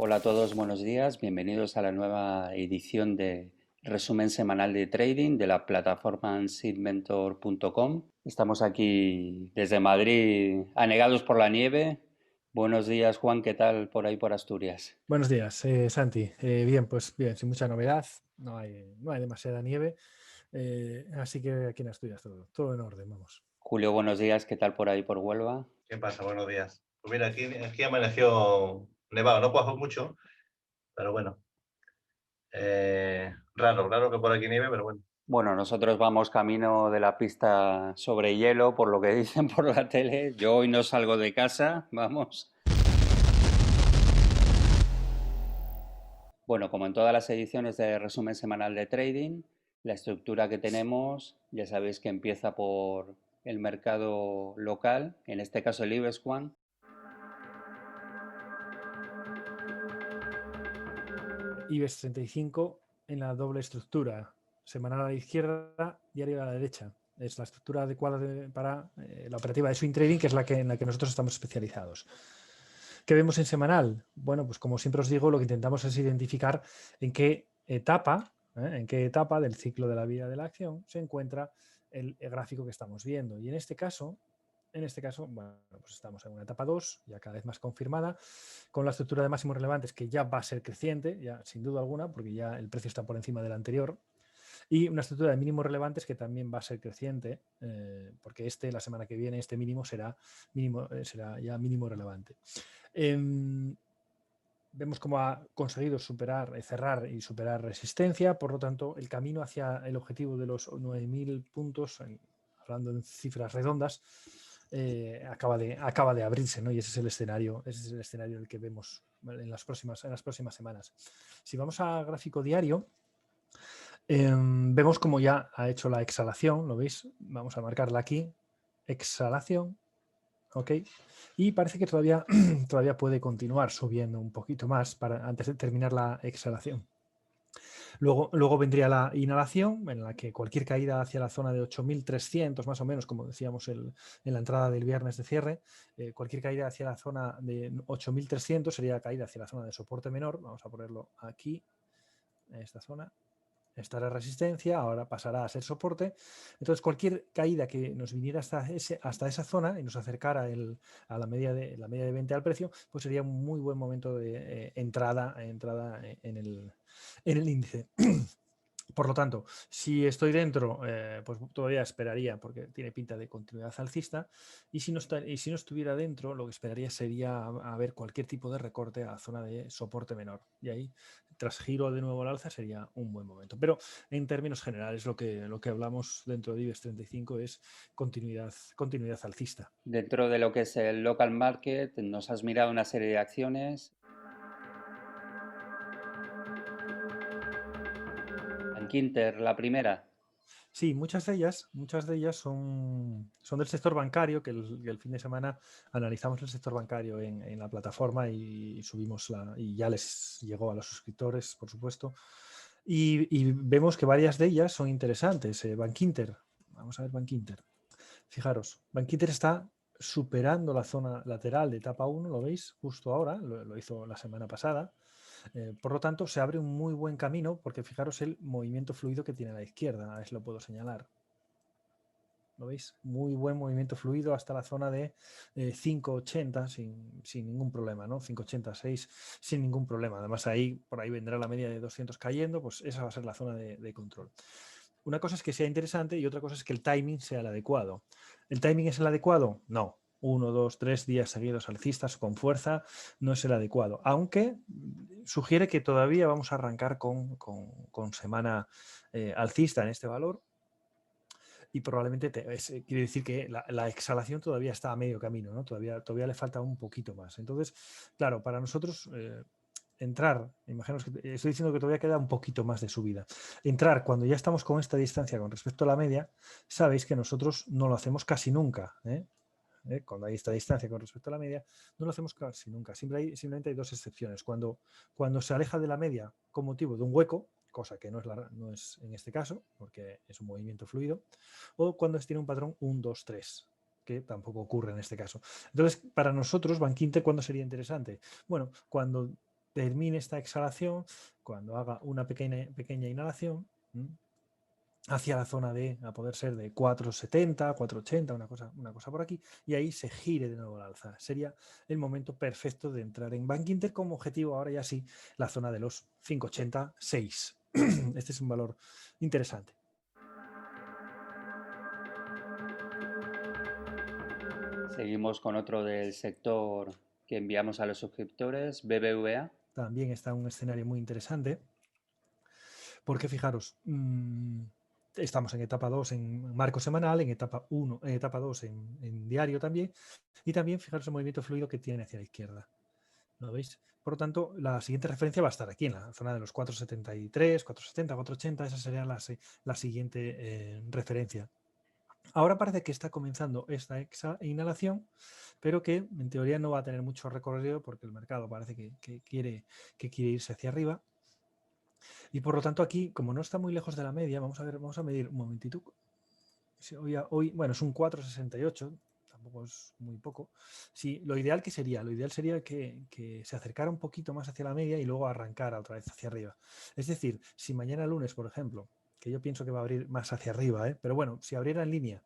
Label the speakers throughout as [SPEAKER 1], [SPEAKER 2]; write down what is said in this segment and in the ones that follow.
[SPEAKER 1] Hola a todos, buenos días. Bienvenidos a la nueva edición de resumen semanal de trading de la plataforma seedmentor.com. Estamos aquí desde Madrid, anegados por la nieve. Buenos días, Juan, ¿qué tal por ahí por Asturias?
[SPEAKER 2] Buenos días, Santi. Bien, pues bien, sin mucha novedad, no hay demasiada nieve, así que aquí en Asturias todo en orden, vamos.
[SPEAKER 1] Julio, buenos días, ¿qué tal por ahí por Huelva?
[SPEAKER 3] ¿Qué pasa? Buenos días. Pues mira, aquí amaneció nevado, no cuajo mucho, pero bueno. Raro que por aquí nieve, pero bueno.
[SPEAKER 1] Bueno, nosotros vamos camino de la pista sobre hielo, por lo que dicen por la tele. Yo hoy no salgo de casa, vamos. Bueno, como en todas las ediciones de resumen semanal de trading, la estructura que tenemos, ya sabéis que empieza por el mercado local, en este caso el IBEX One.
[SPEAKER 2] IBEX 35 en la doble estructura, semanal a la izquierda, diario a la derecha. Es la estructura adecuada para la operativa de swing trading, que es en la que nosotros estamos especializados. ¿Qué vemos en semanal? Bueno, pues como siempre os digo, lo que intentamos es identificar en qué etapa del ciclo de la vida de la acción se encuentra el gráfico que estamos viendo. Y en este caso, bueno, pues estamos en una etapa 2, ya cada vez más confirmada, con la estructura de máximos relevantes que ya va a ser creciente, ya sin duda alguna, porque ya el precio está por encima del anterior, y una estructura de mínimos relevantes que también va a ser creciente, porque la semana que viene, este mínimo será ya mínimo relevante. Vemos cómo ha conseguido cerrar y superar resistencia, por lo tanto, el camino hacia el objetivo de los 9.000 puntos, hablando en cifras redondas, acaba de abrirse, ¿no? Y ese es el escenario en el que vemos en las próximas semanas. Si vamos a gráfico diario, vemos como ya ha hecho la exhalación, ¿lo veis? Vamos a marcarla aquí, exhalación, ¿ok? Y parece que todavía puede continuar subiendo un poquito más antes de terminar la exhalación. Luego vendría la inhalación, en la que cualquier caída hacia la zona de 8.300, más o menos, como decíamos en la entrada del viernes de cierre, cualquier caída hacia la zona de 8.300 sería caída hacia la zona de soporte menor. Vamos a ponerlo aquí, en esta zona. Esta era resistencia, ahora pasará a ser soporte. Entonces, cualquier caída que nos viniera hasta esa zona y nos acercara a la media de 20 al precio, pues sería un muy buen momento de entrada en el índice. Por lo tanto, si estoy dentro, pues todavía esperaría, porque tiene pinta de continuidad alcista, y si no estuviera dentro, lo que esperaría sería a ver cualquier tipo de recorte a la zona de soporte menor. Y ahí, tras giro de nuevo al alza, sería un buen momento. Pero en términos generales, lo que hablamos dentro de IBEX 35 es continuidad alcista.
[SPEAKER 1] Dentro de lo que es el local market, nos has mirado una serie de acciones. Bankinter, la primera.
[SPEAKER 2] Sí, muchas de ellas son del sector bancario, que el fin de semana analizamos el sector bancario en la plataforma y y ya les llegó a los suscriptores, por supuesto. Y vemos que varias de ellas son interesantes. Bankinter, vamos a ver Bankinter. Fijaros, Bankinter está superando la zona lateral de etapa 1, ¿lo veis? Justo ahora, lo hizo la semana pasada. Por lo tanto, se abre un muy buen camino porque fijaros el movimiento fluido que tiene a la izquierda, a ver si lo puedo señalar. ¿Lo veis? Muy buen movimiento fluido hasta la zona de 5,80 sin ningún problema, ¿no? 5,86 sin ningún problema. Además, por ahí vendrá la media de 200 cayendo, pues esa va a ser la zona de control. Una cosa es que sea interesante y otra cosa es que el timing sea el adecuado. ¿El timing es el adecuado? No. 1, 2, 3 días seguidos alcistas con fuerza no es el adecuado, aunque sugiere que todavía vamos a arrancar con semana alcista en este valor y probablemente quiere decir que la exhalación todavía está a medio camino, ¿no? Todavía le falta un poquito más. Entonces, claro, para nosotros entrar, imaginaos que estoy diciendo que todavía queda un poquito más de subida. Entrar cuando ya estamos con esta distancia con respecto a la media, sabéis que nosotros no lo hacemos casi nunca, cuando hay esta distancia con respecto a la media, no lo hacemos casi nunca. Simplemente hay dos excepciones. Cuando se aleja de la media con motivo de un hueco, cosa que no es en este caso, porque es un movimiento fluido, o cuando tiene un patrón 1, 2, 3, que tampoco ocurre en este caso. Entonces, para nosotros, Bankinter, ¿cuándo sería interesante? Bueno, cuando termine esta exhalación, cuando haga una pequeña inhalación, hacia la zona de, a poder ser de 4,70, 4,80, una cosa por aquí, y ahí se gire de nuevo al alza. Sería el momento perfecto de entrar en Bank Inter como objetivo ahora ya sí la zona de los 5,86. Este es un valor interesante.
[SPEAKER 1] Seguimos con otro del sector que enviamos a los suscriptores, BBVA.
[SPEAKER 2] También está un escenario muy interesante, porque fijaros, estamos en etapa 2 en marco semanal, en etapa 1, en etapa 2 en diario también, y también fijaros el movimiento fluido que tiene hacia la izquierda. ¿Lo veis? Por lo tanto, la siguiente referencia va a estar aquí, en la zona de los 4,73, 4,70, 4,80. Esa sería la siguiente referencia. Ahora parece que está comenzando esta inhalación, pero que en teoría no va a tener mucho recorrido porque el mercado parece que quiere irse hacia arriba. Y por lo tanto aquí, como no está muy lejos de la media, vamos a medir un momentito. Hoy, bueno, es un 4,68, tampoco es muy poco. Sí, lo ideal sería que se acercara un poquito más hacia la media y luego arrancara otra vez hacia arriba. Es decir, si mañana lunes, por ejemplo, que yo pienso que va a abrir más hacia arriba, pero bueno, si abriera en línea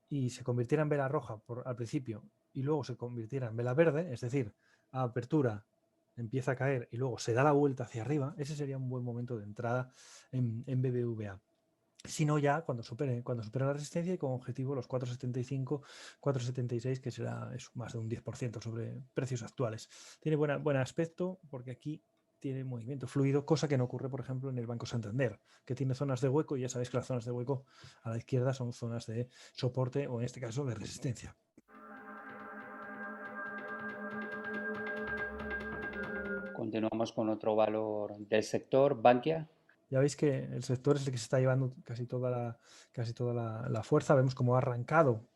[SPEAKER 2] y se convirtiera en vela roja al principio y luego se convirtiera en vela verde, es decir, a apertura empieza a caer y luego se da la vuelta hacia arriba, ese sería un buen momento de entrada en BBVA. Si no, ya cuando supere la resistencia y con objetivo los 4,75, 4,76, que es más de un 10% sobre precios actuales. Tiene buen aspecto porque aquí tiene movimiento fluido, cosa que no ocurre, por ejemplo, en el Banco Santander, que tiene zonas de hueco, y ya sabéis que las zonas de hueco a la izquierda son zonas de soporte o, en este caso, de resistencia.
[SPEAKER 1] Continuamos con otro valor del sector, Bankia.
[SPEAKER 2] Ya veis que el sector es el que se está llevando casi toda la fuerza. Vemos cómo ha arrancado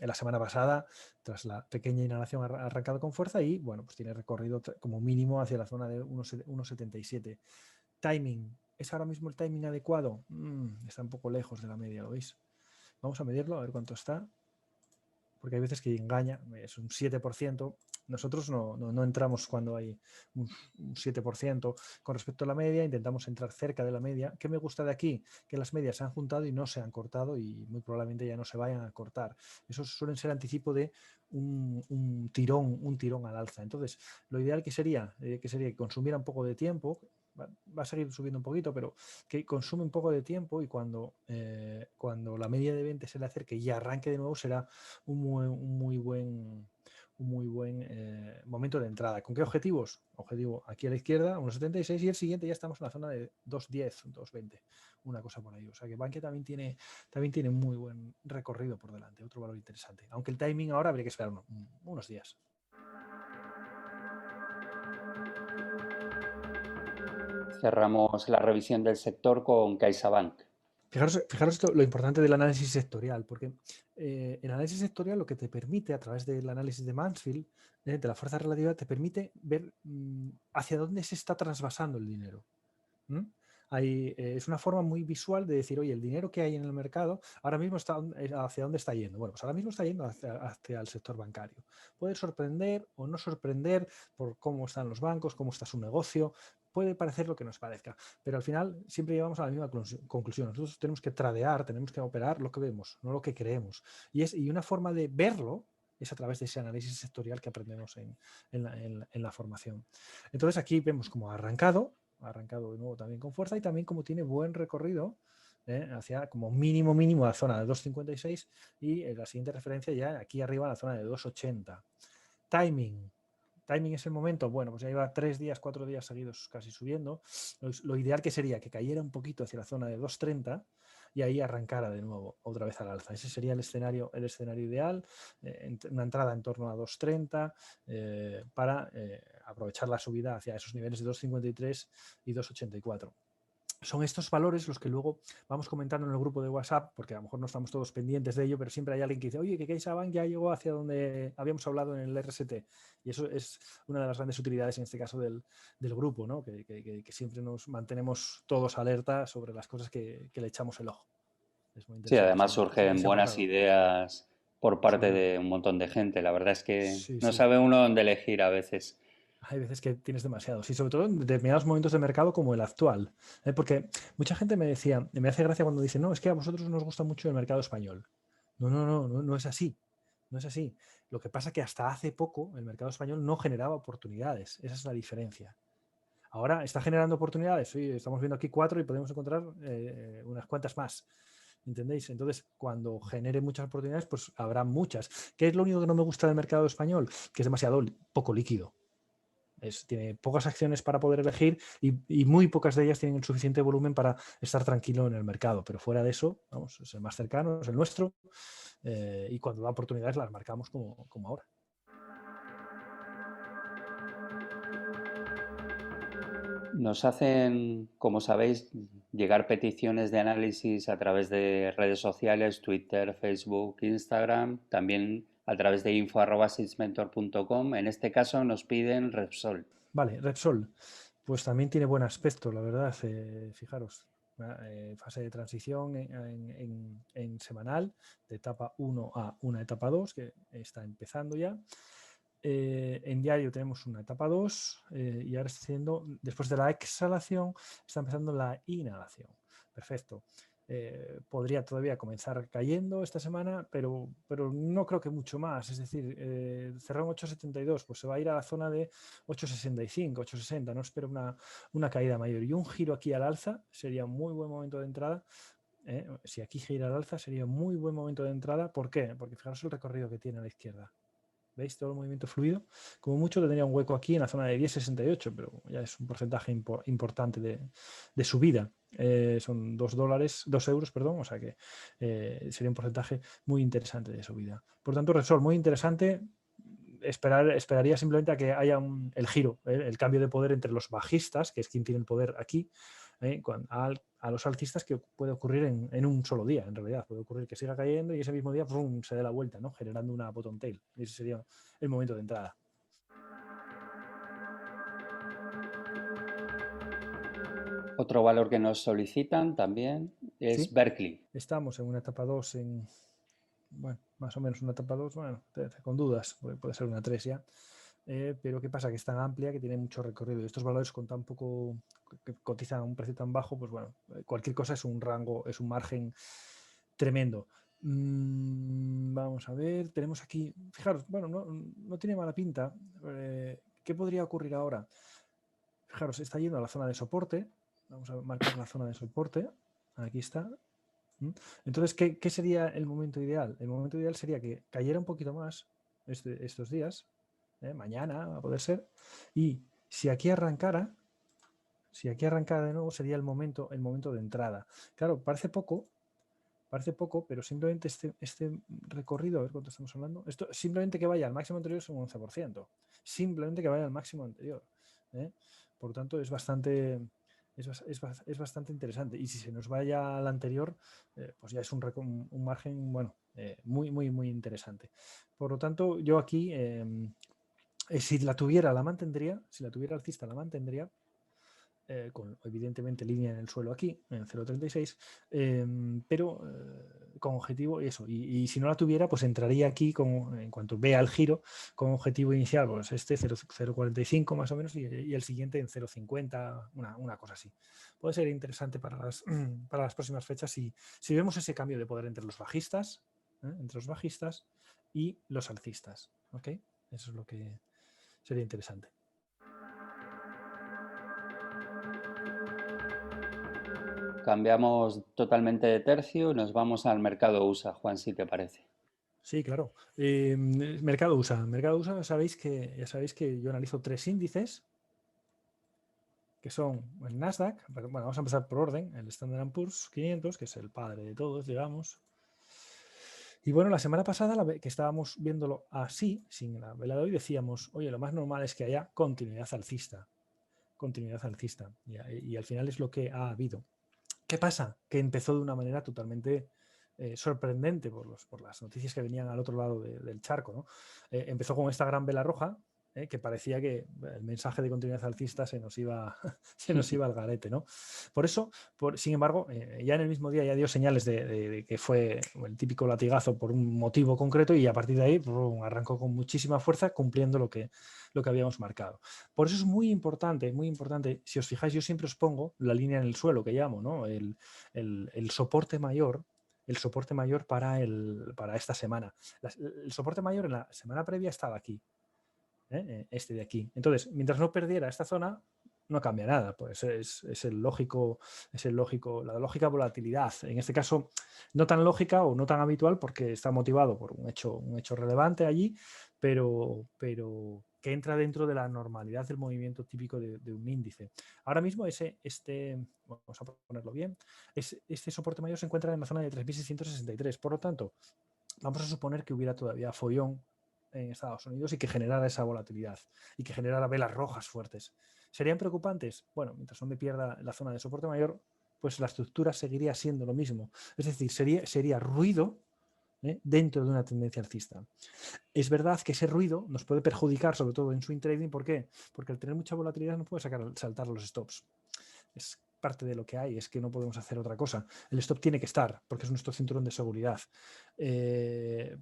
[SPEAKER 2] la semana pasada, tras la pequeña inhalación, ha arrancado con fuerza y, bueno, pues tiene recorrido como mínimo hacia la zona de 1,77. Timing. ¿Es ahora mismo el timing adecuado? Está un poco lejos de la media, ¿lo veis? Vamos a medirlo, a ver cuánto está, porque hay veces que engaña, es un 7%. Nosotros no entramos cuando hay un 7% con respecto a la media, intentamos entrar cerca de la media. ¿Qué me gusta de aquí? Que las medias se han juntado y no se han cortado y muy probablemente ya no se vayan a cortar. Esos suelen ser anticipo de un tirón al alza. Entonces, lo ideal que sería que consumiera un poco de tiempo. Va a seguir subiendo un poquito, pero que consume un poco de tiempo y cuando la media de 20 se le acerque y arranque de nuevo será un muy buen momento de entrada. ¿Con qué objetivos? Objetivo aquí a la izquierda, 1,76, y el siguiente ya estamos en la zona de 2,10, 2,20, una cosa por ahí. O sea que Bankia también tiene muy buen recorrido por delante, otro valor interesante. Aunque el timing ahora habría que esperar unos días.
[SPEAKER 1] Cerramos la revisión del sector con CaixaBank.
[SPEAKER 2] Fijaros esto, lo importante del análisis sectorial, porque el análisis sectorial lo que te permite, a través del análisis de Mansfield, de la fuerza relativa, te permite ver hacia dónde se está trasvasando el dinero. Es una forma muy visual de decir, oye, el dinero que hay en el mercado ahora mismo hacia dónde está yendo. Bueno, pues ahora mismo está yendo hacia el sector bancario. Puede sorprender o no sorprender por cómo están los bancos, cómo está su negocio. Puede parecer lo que nos parezca, pero al final siempre llevamos a la misma conclusión. Nosotros tenemos que tradear, tenemos que operar lo que vemos, no lo que creemos. Y una forma de verlo es a través de ese análisis sectorial que aprendemos en la formación. Entonces aquí vemos cómo ha arrancado de nuevo también con fuerza y también como tiene buen recorrido hacia como mínimo la zona de 2,56 y la siguiente referencia ya aquí arriba la zona de 2,80. Timing es el momento, bueno, pues ya lleva 3 días, 4 días seguidos casi subiendo. Lo ideal que sería que cayera un poquito hacia la zona de 2,30 y ahí arrancara de nuevo otra vez al alza. Ese sería el escenario ideal, una entrada en torno a 2,30 para aprovechar la subida hacia esos niveles de 2,53 y 2,84. Son estos valores los que luego vamos comentando en el grupo de WhatsApp, porque a lo mejor no estamos todos pendientes de ello, pero siempre hay alguien que dice, oye, que CaixaBank ya llegó hacia donde habíamos hablado en el RST. Y eso es una de las grandes utilidades, en este caso, del grupo, ¿no? Que siempre nos mantenemos todos alerta sobre las cosas que le echamos el ojo. Es muy
[SPEAKER 1] Sí,
[SPEAKER 2] interesante
[SPEAKER 1] además surgen
[SPEAKER 2] ese
[SPEAKER 1] buenas
[SPEAKER 2] apartado.
[SPEAKER 1] ideas por parte
[SPEAKER 2] Sí,
[SPEAKER 1] de un montón de gente. La verdad es que
[SPEAKER 2] sí,
[SPEAKER 1] no
[SPEAKER 2] sí.
[SPEAKER 1] sabe uno dónde elegir a veces.
[SPEAKER 2] Hay veces que tienes demasiado, sí, sobre todo en determinados momentos de mercado como el actual. Porque mucha gente me decía, me hace gracia cuando dice, no, es que a vosotros nos gusta mucho el mercado español. No, no, no, no, no es así. No es así. Lo que pasa es que hasta hace poco el mercado español no generaba oportunidades. Esa es la diferencia. Ahora está generando oportunidades. Sí, estamos viendo aquí 4 y podemos encontrar unas cuantas más. ¿Entendéis? Entonces, cuando genere muchas oportunidades, pues habrá muchas. ¿Qué es lo único que no me gusta del mercado español? Que es demasiado poco líquido. Tiene pocas acciones para poder elegir y muy pocas de ellas tienen el suficiente volumen para estar tranquilo en el mercado. Pero fuera de eso, vamos, es el más cercano, es el nuestro. Y cuando da oportunidades las marcamos como ahora.
[SPEAKER 1] Nos hacen, como sabéis, llegar peticiones de análisis a través de redes sociales, Twitter, Facebook, Instagram, también a través de info@sysmentor.com. En este caso nos piden Repsol.
[SPEAKER 2] Vale, Repsol, pues también tiene buen aspecto, la verdad. Fijaros, fase de transición en semanal, de etapa 1 a una etapa 2, que está empezando ya. En diario tenemos una etapa 2 y ahora está haciendo, después de la exhalación, está empezando la inhalación. Perfecto. Podría todavía comenzar cayendo esta semana, pero no creo que mucho más. Es decir, cerró en 8,72, pues se va a ir a la zona de 8,65, 8,60. No espero una caída mayor. Y un giro aquí al alza sería un muy buen momento de entrada. Si aquí gira al alza sería un muy buen momento de entrada. ¿Por qué? Porque fijaros el recorrido que tiene a la izquierda. ¿Veis todo el movimiento fluido? Como mucho tendría un hueco aquí en la zona de 10,68, pero ya es un porcentaje importante de subida. Son €2, perdón, o sea que sería un porcentaje muy interesante de subida. Por tanto, Repsol, muy interesante. Esperaría simplemente a que haya el giro, el cambio de poder entre los bajistas, que es quien tiene el poder aquí, a los alcistas, que puede ocurrir en un solo día, en realidad. Puede ocurrir que siga cayendo y ese mismo día ¡pum!, se dé la vuelta, ¿no? Generando una bottom tail. Y ese sería el momento de entrada.
[SPEAKER 1] Otro valor que nos solicitan también es
[SPEAKER 2] ¿Sí?
[SPEAKER 1] Berkeley.
[SPEAKER 2] Estamos en una etapa 2 bueno, más o menos una etapa 2, bueno, con dudas, puede ser una 3 ya. Pero ¿qué pasa? Que es tan amplia que tiene mucho recorrido. Y estos valores con tan poco, que cotizan a un precio tan bajo, pues bueno, cualquier cosa es un rango, es un margen tremendo. Vamos a ver, tenemos aquí, fijaros, bueno, no tiene mala pinta. ¿Qué podría ocurrir ahora? Fijaros, está yendo a la zona de soporte. Vamos a marcar la zona de soporte. Aquí está. Entonces, ¿qué sería el momento ideal? El momento ideal sería que cayera un poquito más estos días, mañana a poder ser, y si aquí arrancara de nuevo sería el momento de entrada. Claro, parece poco, pero simplemente este recorrido, a ver cuánto estamos hablando, esto simplemente que vaya al máximo anterior es un 11%, simplemente que vaya al máximo anterior. Por lo tanto, es bastante interesante. Y si se nos vaya al anterior, pues ya es un margen, bueno, muy, muy, muy interesante. Por lo tanto, yo aquí, si la tuviera, la mantendría. Si la tuviera alcista, la mantendría. Con evidentemente línea en el suelo aquí, en 0,36, pero con objetivo y eso. Y si no la tuviera, pues entraría aquí en cuanto vea el giro, con objetivo inicial, pues 0,45 más o menos y el siguiente en 0,50, una cosa así. Puede ser interesante para las próximas fechas si vemos ese cambio de poder entre los bajistas, y los alcistas. ¿Ok? Eso es lo que sería interesante.
[SPEAKER 1] Cambiamos totalmente de tercio y nos vamos al mercado USA, Juan, si te parece.
[SPEAKER 2] Sí, claro. Mercado USA. Mercado USA, ya sabéis que yo analizo 3 índices, que son el Nasdaq. Bueno, vamos a empezar por orden. El Standard & Poor's 500, que es el padre de todos, digamos. Y bueno, la semana pasada, que estábamos viéndolo así, sin la vela de hoy, decíamos, oye, lo más normal es que haya continuidad alcista. Continuidad alcista. Y al final es lo que ha habido. ¿Qué pasa? Que empezó de una manera totalmente sorprendente por las noticias que venían al otro lado del charco, ¿no? Empezó con esta gran vela roja, que parecía que el mensaje de continuidad alcista se nos iba, se nos iba al garete, ¿no? Por eso, sin embargo, ya en el mismo día ya dio señales de que fue el típico latigazo por un motivo concreto y a partir de ahí arrancó con muchísima fuerza cumpliendo lo que habíamos marcado. Por eso es muy importante, si os fijáis, yo siempre os pongo la línea en el suelo que llamo, ¿no? El soporte mayor. El soporte mayor para esta semana. El soporte mayor en la semana previa estaba aquí. Este de aquí. Entonces, mientras no perdiera esta zona, no cambia nada. Pues es la lógica volatilidad. En este caso, no tan lógica o no tan habitual porque está motivado por un hecho relevante allí, pero que entra dentro de la normalidad del movimiento típico de un índice. Ahora mismo vamos a ponerlo bien, este soporte mayor se encuentra en la zona de 3.663. Por lo tanto, vamos a suponer que hubiera todavía follón en Estados Unidos y que generara esa volatilidad y que generara velas rojas fuertes. ¿Serían preocupantes? Bueno, mientras no me pierda la zona de soporte mayor, pues la estructura seguiría siendo lo mismo. Es decir, sería ruido dentro de una tendencia alcista. Es verdad que ese ruido nos puede perjudicar, sobre todo en swing trading. ¿Por qué? Porque al tener mucha volatilidad no puede saltar los stops. Es parte de lo que hay, es que no podemos hacer otra cosa. El stop tiene que estar, porque es nuestro cinturón de seguridad.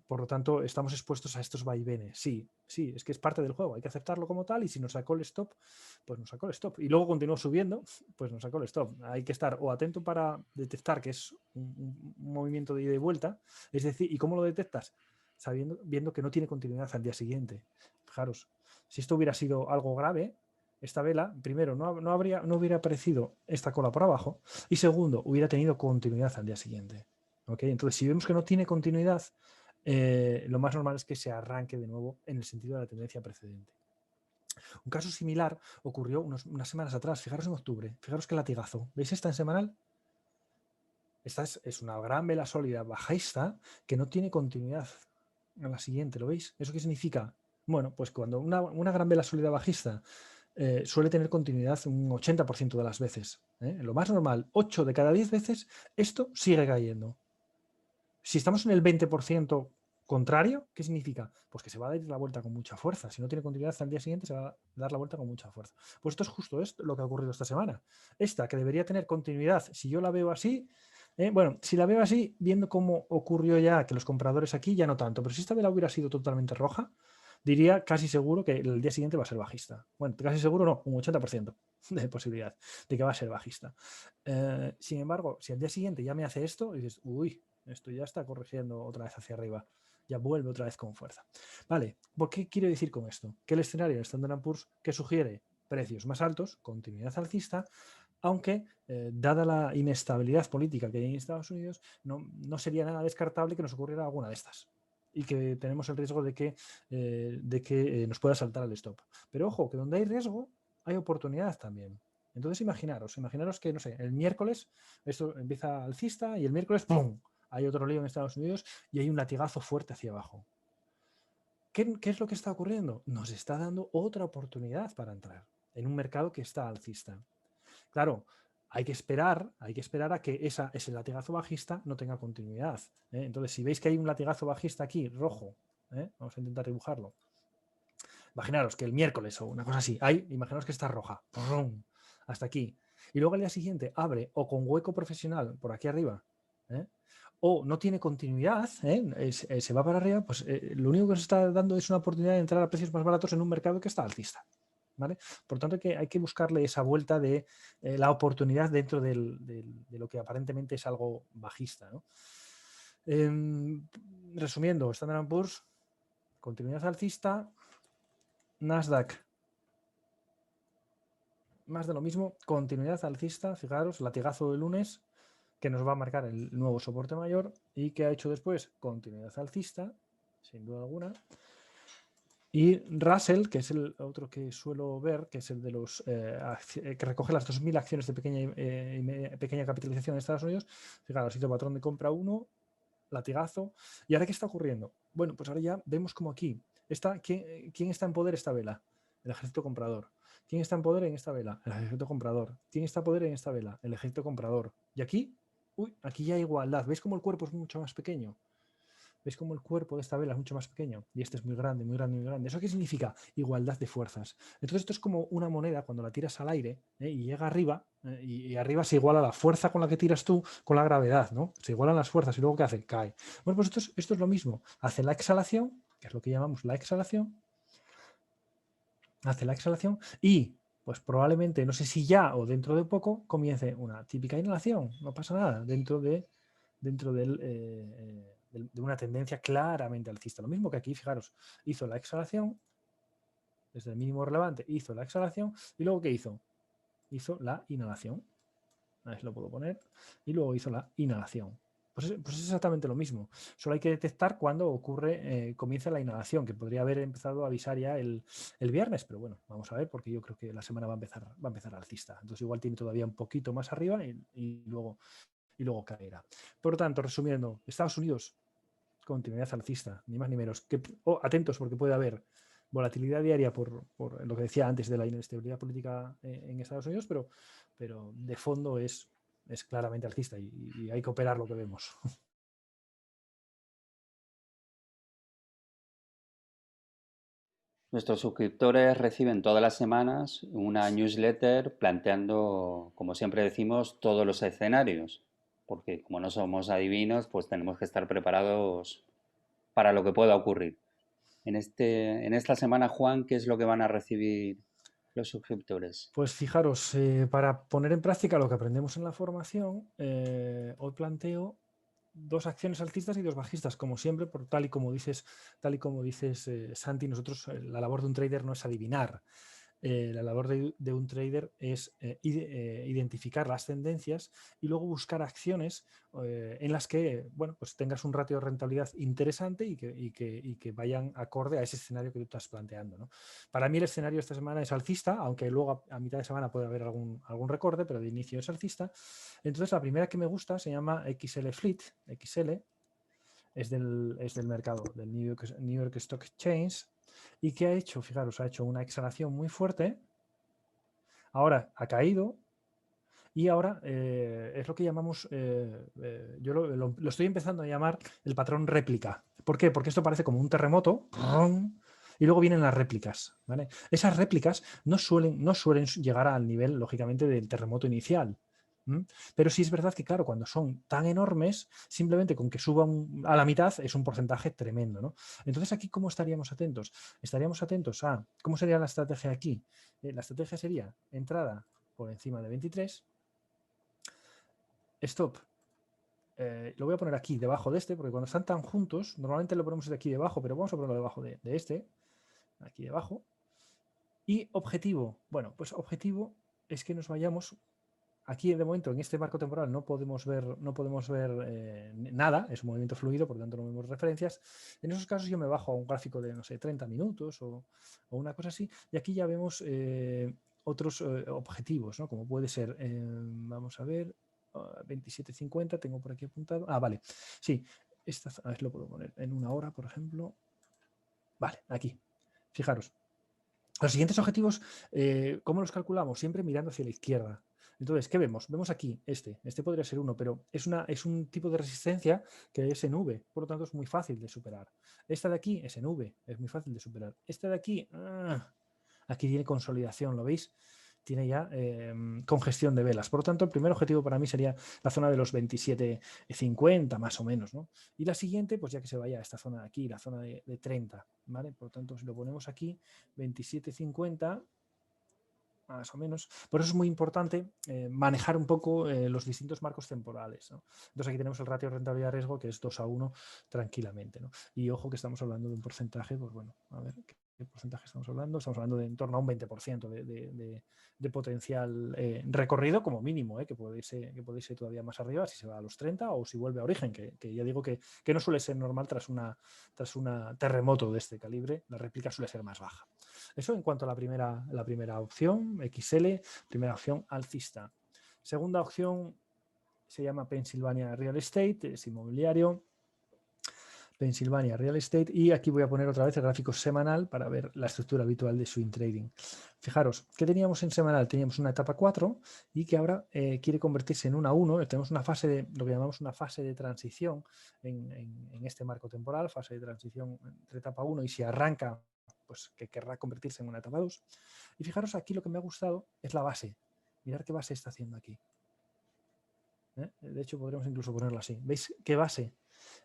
[SPEAKER 2] Por lo tanto, estamos expuestos a estos vaivenes. Sí, es que es parte del juego, hay que aceptarlo como tal y si nos sacó el stop, pues nos sacó el stop. Y luego continuó subiendo, pues nos sacó el stop. Hay que estar o atento para detectar que es un movimiento de ida y vuelta, es decir, ¿y cómo lo detectas? Viendo que no tiene continuidad al día siguiente. Fijaros, si esto hubiera sido algo grave, esta vela, primero, no hubiera aparecido esta cola por abajo y segundo, hubiera tenido continuidad al día siguiente. ¿Okay? Entonces, si vemos que no tiene continuidad, lo más normal es que se arranque de nuevo en el sentido de la tendencia precedente. Un caso similar ocurrió unas semanas atrás. Fijaros en octubre. Fijaros qué latigazo. ¿Veis esta en semanal? Esta es una gran vela sólida bajista que no tiene continuidad a la siguiente. ¿Lo veis? ¿Eso qué significa? Bueno, pues cuando una gran vela sólida bajista suele tener continuidad un 80% de las veces. Lo más normal, 8 de cada 10 veces, esto sigue cayendo. Si estamos en el 20% contrario, ¿qué significa? Pues que se va a dar la vuelta con mucha fuerza. Si no tiene continuidad al día siguiente, se va a dar la vuelta con mucha fuerza. Pues esto es justo lo que ha ocurrido esta semana. Esta, que debería tener continuidad, si yo la veo así, bueno, si la veo así, viendo cómo ocurrió ya que los compradores aquí, ya no tanto, pero si esta vela hubiera sido totalmente roja, diría casi seguro que el día siguiente va a ser bajista. Bueno, casi seguro no, un 80% de posibilidad de que va a ser bajista. Sin embargo, si al día siguiente ya me hace esto, y dices, uy, esto ya está corrigiendo otra vez hacia arriba, ya vuelve otra vez con fuerza. Vale, ¿por qué quiero decir con esto? Que el escenario de Standard & Poor's que sugiere precios más altos, continuidad alcista, aunque dada la inestabilidad política que hay en Estados Unidos, no sería nada descartable que nos ocurriera alguna de estas y que tenemos el riesgo de que nos pueda saltar el stop. Pero ojo, que donde hay riesgo hay oportunidad también. Entonces imaginaros que, no sé, el miércoles esto empieza alcista y el miércoles ¡pum!, hay otro lío en Estados Unidos y hay un latigazo fuerte hacia abajo. ¿Qué es lo que está ocurriendo? Nos está dando otra oportunidad para entrar en un mercado que está alcista. Claro, hay que esperar a que ese latigazo bajista no tenga continuidad. Entonces, si veis que hay un latigazo bajista aquí, rojo, vamos a intentar dibujarlo. Imaginaros que el miércoles o una cosa así, imaginaos que está roja, ¡pum!, hasta aquí. Y luego al día siguiente abre o con hueco profesional por aquí arriba, o no tiene continuidad, se va para arriba, pues lo único que se está dando es una oportunidad de entrar a precios más baratos en un mercado que está alcista. ¿Vale? Por tanto, hay que buscarle esa vuelta de la oportunidad dentro de lo que aparentemente es algo bajista, ¿no? Resumiendo, Standard & Poor's, continuidad alcista, Nasdaq, más de lo mismo, continuidad alcista, fijaros, latigazo de lunes, que nos va a marcar el nuevo soporte mayor y que ha hecho después continuidad alcista, sin duda alguna. Y Russell, que es el otro que suelo ver, que es el de los que recoge las 2.000 acciones de pequeña capitalización en Estados Unidos. Fijaros, hizo patrón de compra 1, latigazo. ¿Y ahora qué está ocurriendo? Bueno, pues ahora ya vemos como aquí ¿quién está en poder esta vela? El ejército comprador. ¿Quién está en poder en esta vela? El ejército comprador. ¿Quién está en poder en esta vela? El ejército comprador. Y aquí, aquí ya hay igualdad. ¿Veis cómo el cuerpo es mucho más pequeño? ¿Veis cómo el cuerpo de esta vela es mucho más pequeño? Y este es muy grande, muy grande, muy grande. ¿Eso qué significa? Igualdad de fuerzas. Entonces esto es como una moneda cuando la tiras al aire y llega arriba, y arriba se iguala la fuerza con la que tiras tú con la gravedad, ¿no? Se igualan las fuerzas y luego ¿qué hace? Cae. Bueno, pues esto es lo mismo. Hace la exhalación, que es lo que llamamos la exhalación, hace la exhalación y pues probablemente, no sé si ya o dentro de poco, comience una típica inhalación. No pasa nada dentro de una tendencia claramente alcista. Lo mismo que aquí, fijaros, hizo la exhalación, desde el mínimo relevante, hizo la exhalación y luego ¿qué hizo? Hizo la inhalación. A ver si lo puedo poner. Y luego hizo la inhalación. Pues es exactamente lo mismo. Solo hay que detectar cuándo ocurre, comienza la inhalación, que podría haber empezado a avisar ya el viernes, pero bueno, vamos a ver, porque yo creo que la semana va a empezar alcista. Entonces igual tiene todavía un poquito más arriba y luego caerá. Por lo tanto, resumiendo, Estados Unidos, continuidad alcista, ni más ni menos. Atentos, porque puede haber volatilidad diaria por lo que decía antes de la inestabilidad política en Estados Unidos, pero de fondo es claramente alcista y hay que operar lo que vemos.
[SPEAKER 1] Nuestros suscriptores reciben todas las semanas una newsletter planteando, como siempre decimos, todos los escenarios, porque como no somos adivinos, pues tenemos que estar preparados para lo que pueda ocurrir. En esta semana, Juan, ¿qué es lo que van a recibir los suscriptores?
[SPEAKER 2] Pues fijaros, para poner en práctica lo que aprendemos en la formación, hoy planteo dos acciones alcistas y dos bajistas, como siempre, por tal y como dices, Santi, nosotros la labor de un trader no es adivinar. La labor de un trader es identificar las tendencias y luego buscar acciones en las que bueno, pues tengas un ratio de rentabilidad interesante y que vayan acorde a ese escenario que tú estás planteando, ¿no? Para mí el escenario esta semana es alcista, aunque luego a mitad de semana puede haber algún recorte, pero de inicio es alcista. Entonces la primera que me gusta se llama XL Fleet. XL es del mercado, del New York Stock Exchange. ¿Y qué ha hecho? Fijaros, ha hecho una exhalación muy fuerte, ahora ha caído y ahora es lo que llamamos, yo lo estoy empezando a llamar el patrón réplica. ¿Por qué? Porque esto parece como un terremoto y luego vienen las réplicas, ¿vale? Esas réplicas no suelen llegar al nivel, lógicamente, del terremoto inicial. Pero sí es verdad que, claro, cuando son tan enormes, simplemente con que suban a la mitad es un porcentaje tremendo, ¿no? Entonces, aquí, ¿cómo estaríamos atentos? Estaríamos atentos a, ¿cómo sería la estrategia aquí? La estrategia sería entrada por encima de 23, stop. Lo voy a poner aquí, debajo de este, porque cuando están tan juntos, normalmente lo ponemos de aquí debajo, pero vamos a ponerlo debajo de este, aquí debajo. Y objetivo, bueno, pues objetivo es que nos vayamos. Aquí de momento en este marco temporal no podemos ver nada, es un movimiento fluido, por lo tanto no vemos referencias. En esos casos yo me bajo a un gráfico de, no sé, 30 minutos o una cosa así, y aquí ya vemos otros objetivos, ¿no? Como puede ser, vamos a ver, 27.50, tengo por aquí apuntado. Ah, vale, sí, a ver, lo puedo poner en una hora, por ejemplo. Vale, aquí, fijaros. Los siguientes objetivos, ¿cómo los calculamos? Siempre mirando hacia la izquierda. Entonces, ¿qué vemos? Vemos aquí este podría ser uno, pero es un tipo de resistencia que es en V, por lo tanto es muy fácil de superar. Esta de aquí es en V, es muy fácil de superar. Esta de aquí, aquí tiene consolidación, ¿lo veis? Tiene ya congestión de velas. Por lo tanto, el primer objetivo para mí sería la zona de los 27.50 más o menos, ¿no? Y la siguiente, pues ya que se vaya a esta zona de aquí, la zona de 30, ¿vale? Por lo tanto, si lo ponemos aquí, 27.50 más o menos. Por eso es muy importante manejar un poco los distintos marcos temporales, ¿no? Entonces aquí tenemos el ratio de rentabilidad-riesgo que es 2:1 tranquilamente, ¿no? Y ojo que estamos hablando de un porcentaje, pues bueno, a ver qué porcentaje estamos hablando. Estamos hablando de en torno a un 20% de potencial recorrido como mínimo, que puede irse todavía más arriba si se va a los 30 o si vuelve a origen, que ya digo que no suele ser normal tras una terremoto de este calibre, la réplica suele ser más baja. Eso en cuanto a la primera opción, XL, primera opción alcista. Segunda opción se llama Pennsylvania Real Estate, es inmobiliario. Pennsylvania Real Estate, y aquí voy a poner otra vez el gráfico semanal para ver la estructura habitual de swing trading. Fijaros, ¿qué teníamos en semanal? Teníamos una etapa 4 y que ahora quiere convertirse en una 1. Tenemos una fase de, lo que llamamos una fase de transición en este marco temporal, fase de transición entre etapa 1, y si arranca, pues que querrá convertirse en una etapa 2. Y fijaros, aquí lo que me ha gustado es la base. Mirad qué base está haciendo aquí. De hecho, podríamos incluso ponerlo así. ¿Veis qué base?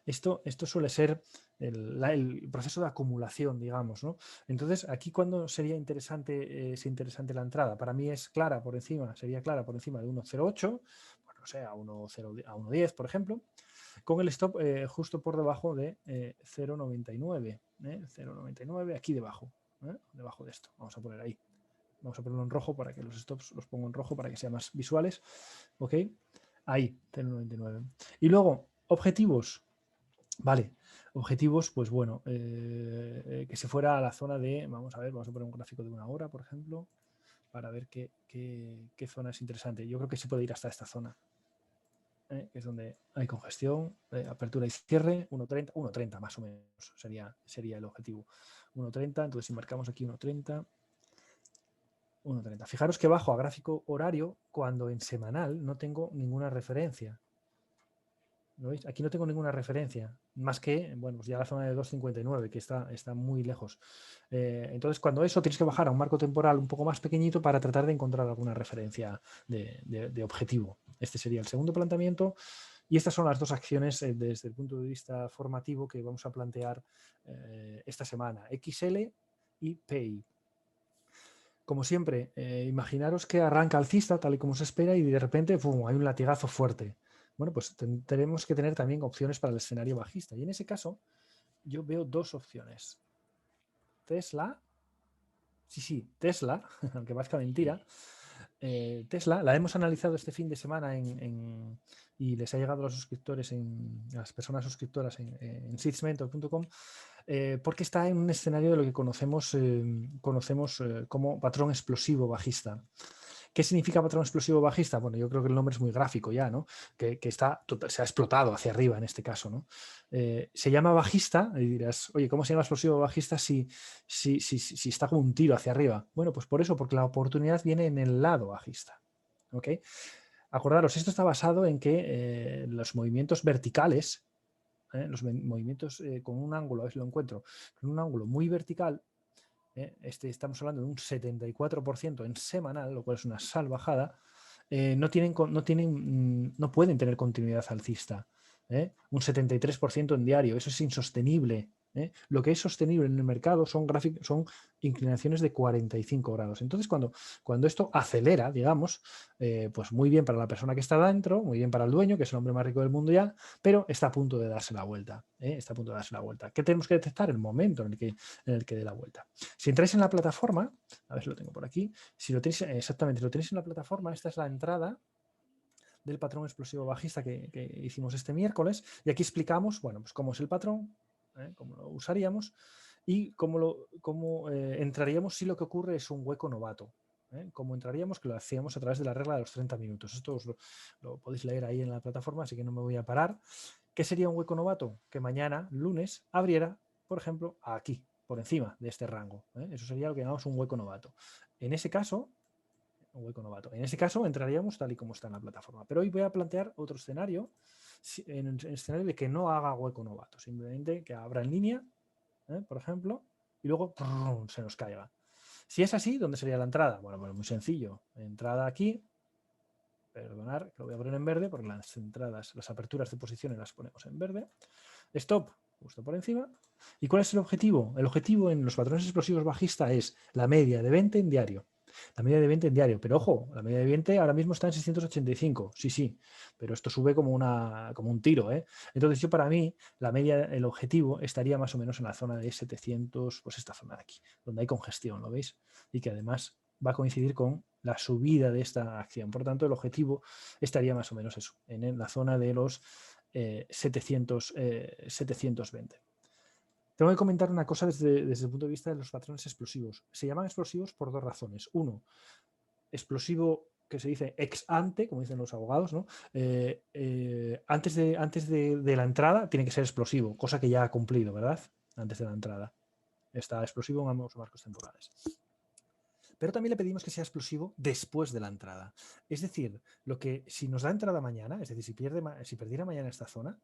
[SPEAKER 2] Esto suele ser el proceso de acumulación, digamos, ¿no? Entonces, aquí, ¿cuándo sería interesante, es interesante la entrada? Para mí es clara por encima, sería clara por encima de 1.08, bueno, no sé, a 1.10, por ejemplo, con el stop justo por debajo de 0.99, 0.99, aquí debajo, debajo de esto. Vamos a poner ahí. Vamos a ponerlo en rojo para que los stops los pongo en rojo para que sean más visuales. ¿Ok? Ahí, 0.99. Y luego, objetivos. Vale, objetivos, pues bueno, que se fuera a la zona de, vamos a ver, vamos a poner un gráfico de 1 hora, por ejemplo, para ver qué zona es interesante. Yo creo que sí puede ir hasta esta zona, que es donde hay congestión, apertura y cierre, 1.30, 1.30 más o menos sería el objetivo. 1.30, entonces si marcamos aquí 1.30, 1.30. Fijaros que bajo a gráfico horario cuando en semanal no tengo ninguna referencia. ¿Lo veis? Aquí no tengo ninguna referencia, más que, bueno, pues ya la zona de 2.59, que está muy lejos. Entonces, cuando eso, tienes que bajar a un marco temporal un poco más pequeñito para tratar de encontrar alguna referencia de objetivo. Este sería el segundo planteamiento. Y estas son las dos acciones desde el punto de vista formativo que vamos a plantear esta semana, XL y PI. Como siempre, imaginaros que arranca alcista tal y como se espera y de repente ¡pum!, hay un latigazo fuerte. Bueno, pues tenemos que tener también opciones para el escenario bajista. Y en ese caso, yo veo dos opciones. Tesla, sí, Tesla, aunque parezca mentira. Tesla, la hemos analizado este fin de semana y les ha llegado a los suscriptores, a las personas suscriptoras en seedsmentor.com, porque está en un escenario de lo que conocemos como patrón explosivo bajista. ¿Qué significa patrón explosivo bajista? Bueno, yo creo que el nombre es muy gráfico ya, ¿no? Que se ha explotado hacia arriba en este caso, ¿no? Se llama bajista y dirás, oye, ¿cómo se llama explosivo bajista si está como un tiro hacia arriba? Bueno, pues por eso, porque la oportunidad viene en el lado bajista. ¿Ok? Acordaros, esto está basado en que los movimientos verticales, los movimientos con un ángulo, a ver si lo encuentro, con un ángulo muy vertical, estamos hablando de un 74% en semanal, lo cual es una salvajada, no pueden tener continuidad alcista. Un 73% en diario, eso es insostenible. Lo que es sostenible en el mercado son inclinaciones de 45 grados. Entonces, cuando esto acelera, digamos, pues muy bien para la persona que está dentro, muy bien para el dueño, que es el hombre más rico del mundo ya, pero está a punto de darse la vuelta. Está a punto de darse la vuelta. ¿Qué tenemos que detectar? El momento en el que dé la vuelta. Si entráis en la plataforma, a ver si lo tengo por aquí, si lo tenéis en la plataforma, esta es la entrada del patrón explosivo bajista que hicimos este miércoles, y aquí explicamos, bueno, pues cómo es el patrón, cómo lo usaríamos y cómo entraríamos si lo que ocurre es un hueco novato. Cómo entraríamos, que lo hacíamos a través de la regla de los 30 minutos. Esto os lo podéis leer ahí en la plataforma, así que no me voy a parar. ¿Qué sería un hueco novato? Que mañana, lunes, abriera, por ejemplo, aquí, por encima de este rango. Eso sería lo que llamamos un hueco novato. En ese caso, un hueco novato. En ese caso entraríamos tal y como está en la plataforma. Pero hoy voy a plantear otro escenario, en el escenario de que no haga hueco novato, simplemente que abra en línea, por ejemplo, y luego se nos caiga. Si es así, ¿dónde sería la entrada? Bueno, pues muy sencillo. Entrada aquí, perdonar, que lo voy a poner en verde porque las entradas, las aperturas de posiciones las ponemos en verde. Stop, justo por encima. ¿Y cuál es el objetivo? El objetivo en los patrones explosivos bajistas es la media de 20 en diario. La media de 20 en diario, pero ojo, la media de 20 ahora mismo está en 685, sí, pero esto sube como un tiro, Entonces yo para mí, el objetivo estaría más o menos en la zona de 700, pues esta zona de aquí, donde hay congestión, ¿lo veis? Y que además va a coincidir con la subida de esta acción. Por tanto, el objetivo estaría más o menos eso, en la zona de los 720. Tengo que comentar una cosa desde el punto de vista de los patrones explosivos. Se llaman explosivos por dos razones. Uno, explosivo que se dice ex ante, como dicen los abogados, ¿no? Antes de la entrada tiene que ser explosivo, cosa que ya ha cumplido, ¿verdad? Antes de la entrada. Está explosivo en ambos marcos temporales. Pero también le pedimos que sea explosivo después de la entrada. Es decir, si nos da entrada mañana, es decir, si perdiera mañana esta zona,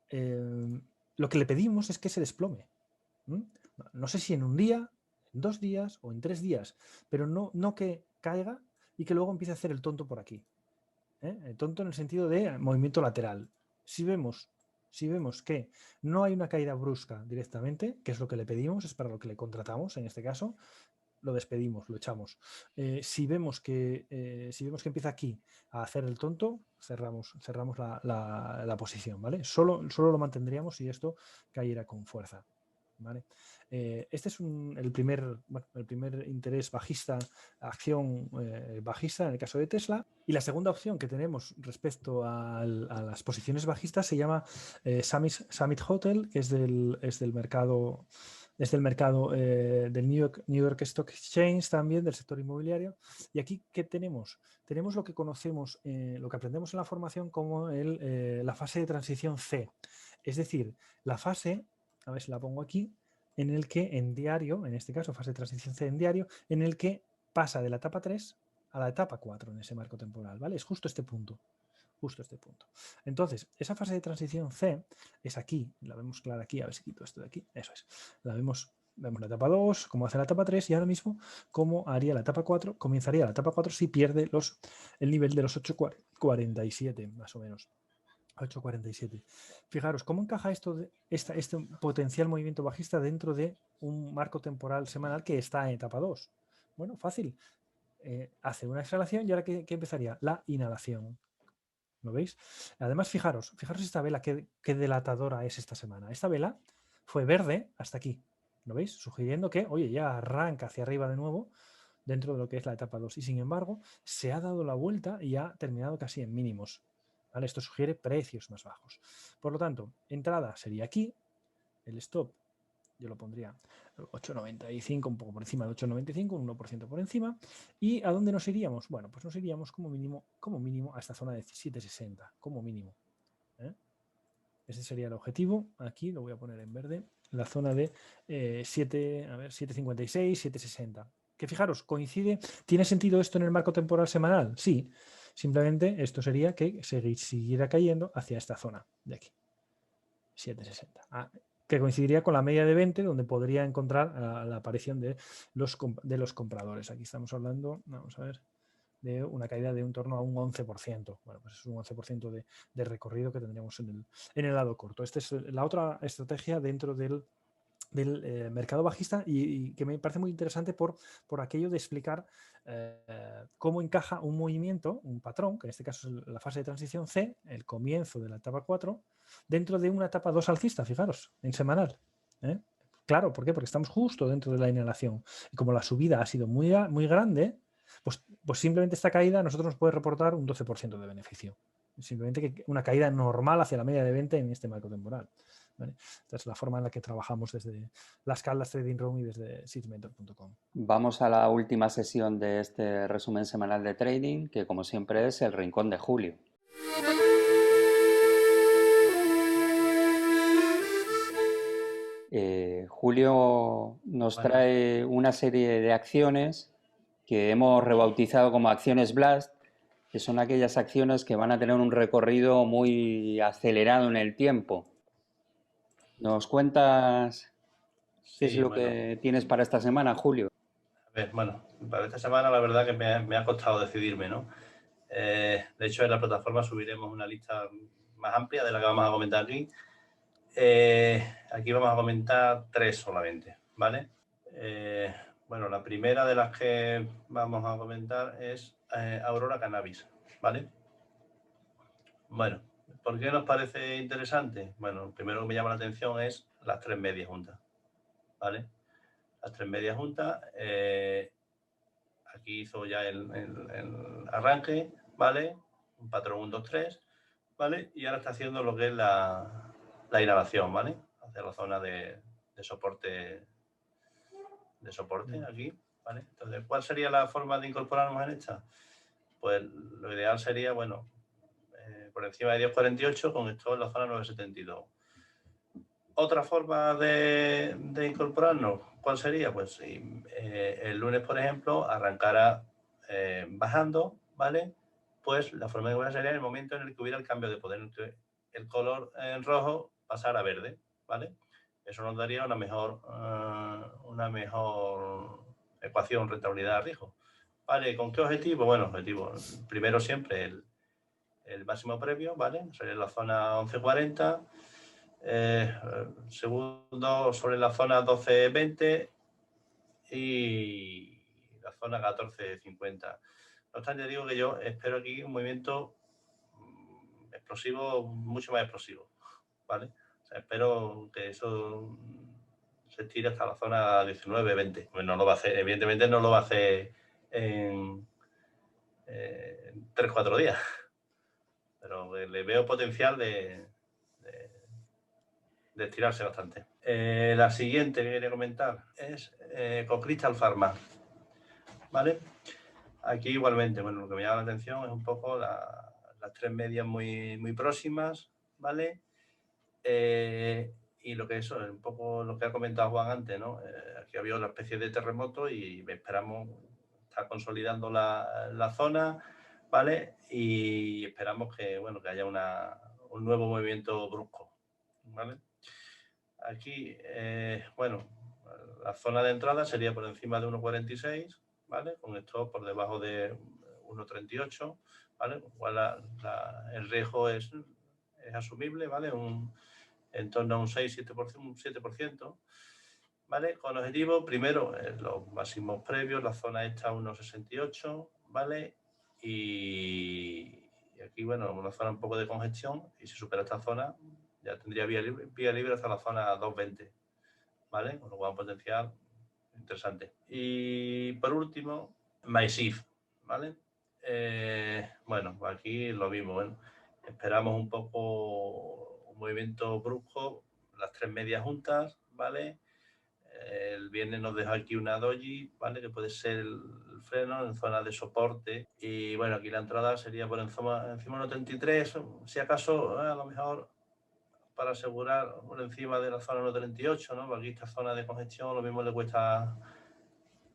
[SPEAKER 2] lo que le pedimos es que se desplome. No sé si en un día, en 2 días o en 3 días, pero no que caiga y que luego empiece a hacer el tonto por aquí. El tonto en el sentido de movimiento lateral. Si vemos que no hay una caída brusca directamente, que es lo que le pedimos, es para lo que le contratamos en este caso, lo despedimos, lo echamos. Si vemos que empieza aquí a hacer el tonto, cerramos la posición, ¿vale? Solo lo mantendríamos si esto cayera con fuerza. ¿Vale? Este es el primer interés bajista, acción bajista en el caso de Tesla. Y la segunda opción que tenemos respecto a las posiciones bajistas se llama Summit Hotel, que es del mercado del New York Stock Exchange, también del sector inmobiliario. Y aquí, ¿qué tenemos? Tenemos lo que conocemos, lo que aprendemos en la formación como la fase de transición C. Es decir, la fase, a ver si la pongo aquí, en el que en diario, en este caso fase de transición C en diario, en el que pasa de la etapa 3 a la etapa 4 en ese marco temporal, ¿vale? Es justo este punto. Entonces, esa fase de transición C es aquí, la vemos clara aquí, a ver si quito esto de aquí, eso es. Vemos la etapa 2, cómo hace la etapa 3 y ahora mismo cómo haría la etapa 4, comenzaría la etapa 4 si pierde el nivel de los 8,47 más o menos. 8,47. Fijaros, ¿cómo encaja este potencial movimiento bajista dentro de un marco temporal semanal que está en etapa 2? Bueno, fácil. Hace una exhalación y ahora ¿qué empezaría? La inhalación. ¿Lo veis? Además, fijaros esta vela, qué delatadora es esta semana. Esta vela fue verde hasta aquí. ¿Lo veis? Sugiriendo que, oye, ya arranca hacia arriba de nuevo dentro de lo que es la etapa 2. Y sin embargo, se ha dado la vuelta y ha terminado casi en mínimos. ¿Vale? Esto sugiere precios más bajos. Por lo tanto, entrada sería aquí, el stop yo lo pondría 8,95, un poco por encima de 8,95, un 1% por encima. ¿Y a dónde nos iríamos? Bueno, pues nos iríamos como mínimo a esta zona de 7,60, como mínimo. Ese sería el objetivo. Aquí lo voy a poner en verde. La zona de 7,56, 7,60. Que fijaros, coincide. ¿Tiene sentido esto en el marco temporal semanal? Sí. Simplemente esto sería que siguiera cayendo hacia esta zona de aquí. 7,60. Que coincidiría con la media de 20, donde podría encontrar la aparición de los compradores. Aquí estamos hablando, vamos a ver, de una caída de en torno a un 11%. Bueno, pues es un 11% de recorrido que tendríamos en el lado corto. Esta es la otra estrategia dentro del mercado bajista y que me parece muy interesante por aquello de explicar cómo encaja un movimiento, un patrón, que en este caso es la fase de transición C, el comienzo de la etapa 4, dentro de una etapa 2 alcista, fijaros, en semanal. Claro, ¿por qué? Porque estamos justo dentro de la inhalación. Y como la subida ha sido muy, muy grande, pues simplemente esta caída a nosotros nos puede reportar un 12% de beneficio. Simplemente una caída normal hacia la media de 20 en este marco temporal. ¿Vale? Esta es la forma en la que trabajamos desde las Caldas Trading Room y desde seedsmentor.com.
[SPEAKER 1] Vamos a la última sesión de este resumen semanal de trading, que como siempre es el rincón de Julio. Julio nos trae una serie de acciones que hemos rebautizado como acciones Blast, que son aquellas acciones que van a tener un recorrido muy acelerado en el tiempo. ¿Nos cuentas qué es lo que tienes para esta semana, Julio?
[SPEAKER 3] A ver, bueno, para esta semana la verdad que me ha costado decidirme, ¿no? De hecho, en la plataforma subiremos una lista más amplia de la que vamos a comentar aquí. Aquí vamos a comentar 3 solamente, ¿vale? Bueno, la primera de las que vamos a comentar es Aurora Cannabis, ¿vale? Bueno, ¿por qué nos parece interesante? Bueno, lo primero que me llama la atención es las 3 medias juntas, ¿vale? Las 3 medias juntas, aquí hizo ya el arranque, ¿vale? Un patrón 1, 2, 3, ¿vale? Y ahora está haciendo lo que es la inhalación, ¿vale? Hacia la zona de soporte aquí, ¿vale? Entonces, ¿cuál sería la forma de incorporarnos en esta? pues lo ideal sería, bueno, por encima de 10.48 con esto en la zona 9.72. Otra forma de incorporarnos, ¿cuál sería? Pues si el lunes, por ejemplo, arrancara bajando, ¿vale? Pues la forma de incorporar sería en el momento en el que hubiera el cambio de poder, en el que el color en rojo pasara a verde, ¿vale? Eso nos daría una mejor ecuación rentabilidad-riesgo. ¿Vale? ¿Con qué objetivo? Bueno, objetivo, primero siempre el máximo previo, ¿vale? Sería la zona 11.40. Segundo sobre la zona 12.20 y la zona 14.50. No obstante, digo que yo espero aquí un movimiento explosivo, mucho más explosivo, ¿vale? O sea, espero que eso se tire hasta la zona 19.20. Pues no lo va a hacer, evidentemente no lo va a hacer en 3-4 días, pero le veo potencial de estirarse bastante. La siguiente que quería comentar es con Crystal Pharma, ¿vale? Aquí igualmente, bueno, lo que me llama la atención es un poco las tres medias muy próximas, ¿vale? Y lo que eso es un poco lo que ha comentado Juan antes, ¿no? Aquí había una especie de terremoto y esperamos estar consolidando la zona, ¿vale? Y esperamos que, bueno, que haya un nuevo movimiento brusco, ¿vale? Aquí, bueno, la zona de entrada sería por encima de 1.46, ¿vale? Con esto por debajo de 1.38, ¿vale? Igual el riesgo es asumible, ¿vale? En torno a un 6-7%, un 7%, ¿vale? Con objetivo, primero, los máximos previos, la zona esta 1.68, ¿vale? Y aquí, bueno, una zona un poco de congestión y si supera esta zona ya tendría vía libre hasta la zona 2.20, ¿vale? Con lo cual un potencial interesante. Y por último, MySIF, ¿vale? Bueno, aquí lo mismo, bueno, esperamos un poco un movimiento brusco, las tres medias juntas, ¿vale? El viernes nos deja aquí una doji, ¿vale? Que puede ser el freno en zona de soporte. Y bueno, aquí la entrada sería por encima de 1.33, si acaso a lo mejor para asegurar por encima de la zona 1.38, ¿no? Porque aquí esta zona de congestión lo mismo le cuesta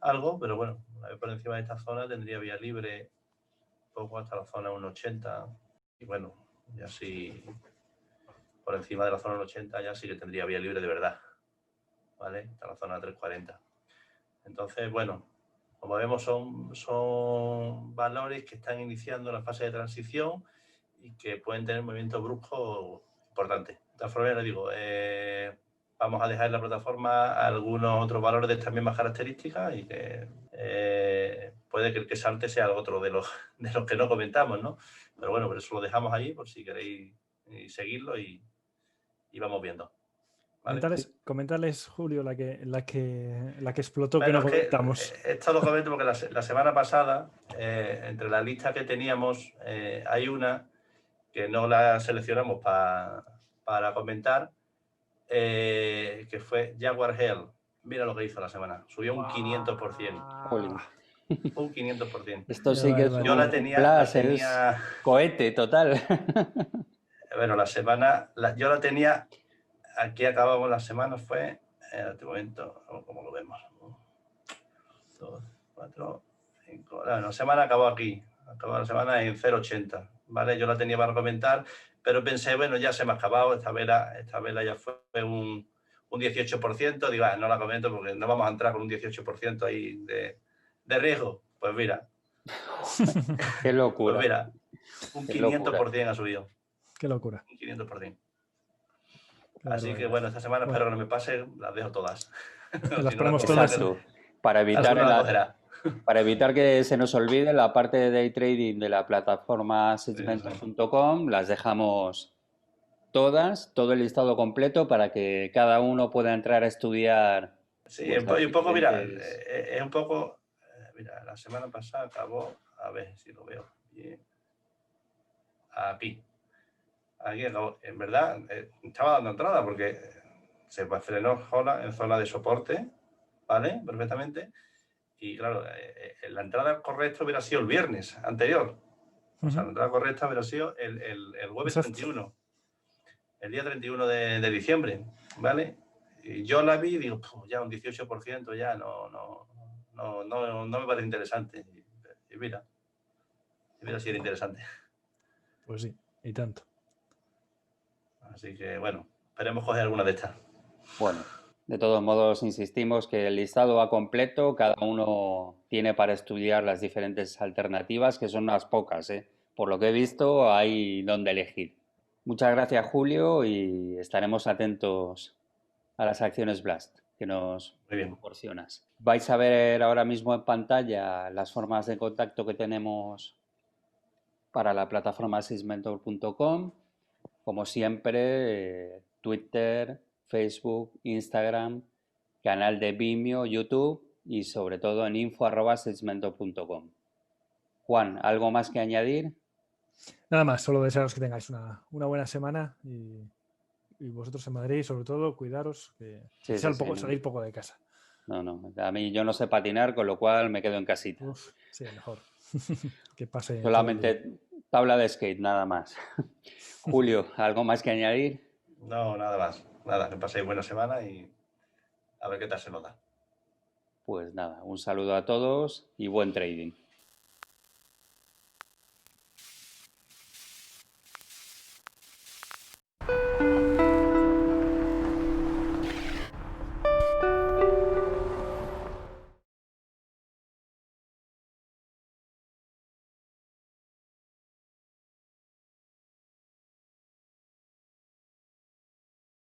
[SPEAKER 3] algo, pero bueno, por encima de esta zona tendría vía libre poco hasta la zona 1.80 y bueno, ya sí, por encima de la zona 1.80 ya sí que tendría vía libre de verdad, ¿vale? Hasta la zona 3.40. Entonces, bueno, como vemos son valores que están iniciando la fase de transición y que pueden tener movimientos bruscos importantes. De todas formas, les digo, vamos a dejar en la plataforma algunos otros valores de estas mismas características y que puede que el que salte sea otro de los que no comentamos, ¿no? Pero bueno, por eso lo dejamos ahí por si queréis seguirlo y vamos viendo. ¿Vale?
[SPEAKER 2] Comentarles, Julio, la que explotó,
[SPEAKER 3] bueno,
[SPEAKER 2] que no comentamos.
[SPEAKER 3] Esto lo comento porque la semana pasada, entre la lista que teníamos, hay una que no la seleccionamos para comentar, que fue Jaguar Health. Mira lo que hizo la semana. Subió un 500%.
[SPEAKER 1] Jolín.
[SPEAKER 3] Un 500%.
[SPEAKER 1] Esto sí que es
[SPEAKER 3] Yo la
[SPEAKER 1] flash, es cohete total.
[SPEAKER 3] Bueno, yo la tenía, aquí acabamos la semana, fue, en este momento, ¿cómo lo vemos? 2, 4, 5, la semana acabó aquí, acabó la semana en 0.80, ¿vale? Yo la tenía para comentar, pero pensé, bueno, ya se me ha acabado, esta vela ya fue un 18%, digo, no la comento porque no vamos a entrar con un 18% ahí de riesgo. Pues mira.
[SPEAKER 1] Qué locura.
[SPEAKER 3] Pues mira, un 500% ha subido.
[SPEAKER 2] Qué locura.
[SPEAKER 3] Un 500%. Así que bueno, esta semana espero que no me pase, las dejo todas.
[SPEAKER 2] Las ponemos todas.
[SPEAKER 1] Exacto. Para evitar que se nos olvide la parte de day trading de la plataforma seedmentor.com, las dejamos todas, todo el listado completo para que cada uno pueda entrar a estudiar.
[SPEAKER 3] Sí, un poco, mira, es un poco, mira, la semana pasada acabó, a ver si lo veo bien, aquí acabó, en verdad, estaba dando entrada porque se frenó en zona de soporte, ¿vale? Perfectamente, Y claro, la entrada correcta hubiera sido el viernes anterior. O sea, la entrada correcta hubiera sido el jueves 31. El día 31 de diciembre, ¿vale? Y yo la vi y digo, ya un 18% ya no me parece interesante. Y mira, hubiera sido interesante.
[SPEAKER 2] Pues sí, y tanto.
[SPEAKER 3] Así que, bueno, esperemos coger alguna de estas.
[SPEAKER 1] Bueno, de todos modos, insistimos que el listado va completo, cada uno tiene para estudiar las diferentes alternativas, que son unas pocas, ¿eh? Por lo que he visto, hay donde elegir. Muchas gracias, Julio, y estaremos atentos a las acciones Blast que nos proporcionas. Vais a ver ahora mismo en pantalla las formas de contacto que tenemos para la plataforma sysmentor.com. Como siempre, Twitter, Facebook, Instagram, canal de Vimeo, YouTube y sobre todo en info@sysmentor.com. Juan, ¿algo más que añadir?
[SPEAKER 2] Nada más, solo desearos que tengáis una buena semana y vosotros en Madrid, sobre todo, cuidaros, que salir poco de casa.
[SPEAKER 1] No, a mí yo no sé patinar, con lo cual me quedo en casita.
[SPEAKER 2] Sí, mejor. Que pase.
[SPEAKER 1] Solamente tabla de skate, nada más. Julio, ¿algo más que añadir?
[SPEAKER 3] No, nada más. Nada, que paséis buena semana y a ver qué tal se nos da.
[SPEAKER 1] Pues nada, un saludo a todos y buen trading.